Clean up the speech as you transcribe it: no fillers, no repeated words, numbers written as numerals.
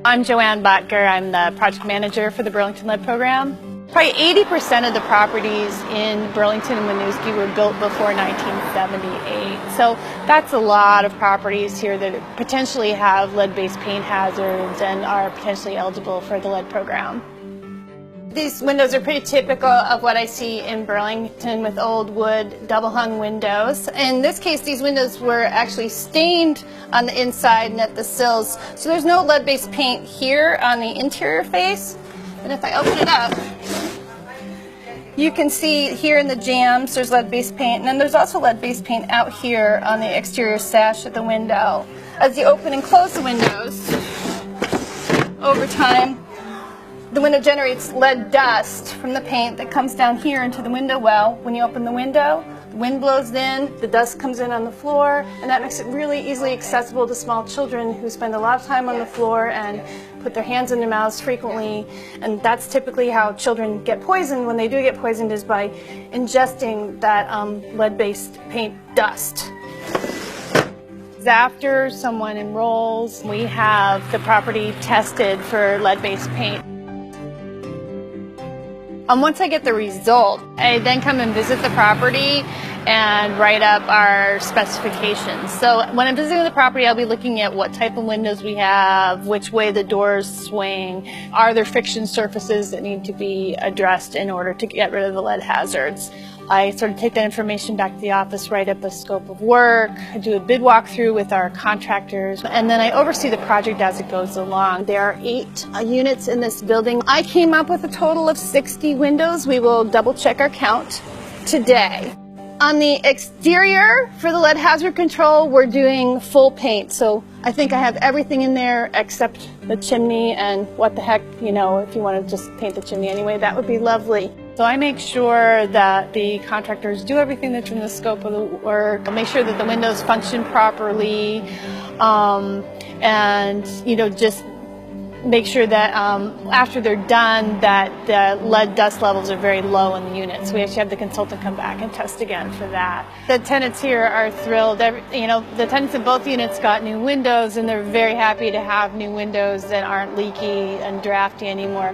I'm Joanne Botker. I'm the project manager for the Burlington Lead program. Probably 80% of the properties in Burlington and Winooski were built before 1978. So that's a lot of properties here that potentially have lead-based paint hazards and are potentially eligible for the lead program. These windows are pretty typical of what I see in Burlington with old wood double-hung windows. In this case, these windows were actually stained on the inside and at the sills. So there's no lead-based paint here on the interior face. And if I open it up, you can see here in the jambs there's lead-based paint, and then there's also lead-based paint out here on the exterior sash of the window. As you open and close the windows, over time, the window generates lead dust from the paint that comes down here into the window well. When you open the window, the wind blows in, the dust comes in on the floor, and that makes it really easily accessible to small children who spend a lot of time on the floor and put their hands in their mouths frequently. And that's typically how children get poisoned when they do get poisoned, is by ingesting that lead-based paint dust. After someone enrolls, we have the property tested for lead-based paint. Once I get the result, I then come and visit the property and write up our specifications. So when I'm visiting the property, I'll be looking at what type of windows we have, which way the doors swing, are there friction surfaces that need to be addressed in order to get rid of the lead hazards. I sort of take that information back to the office, write up a scope of work, do a bid walkthrough with our contractors, and then I oversee the project as it goes along. There are 8 units in this building. I came up with a total of 60 windows. We will double check our count today. On the exterior, for the lead hazard control, we're doing full paint. So I think I have everything in there except the chimney, and what the heck, you know, if you want to just paint the chimney anyway, that would be lovely. So I make sure that the contractors do everything that's in the scope of the work. I'll make sure that the windows function properly, and, you know, just make sure that after they're done, that the lead dust levels are very low in the unit. So we actually have the consultant come back and test again for that. The tenants here are thrilled. You know, the tenants in both units got new windows, and they're very happy to have new windows that aren't leaky and drafty anymore.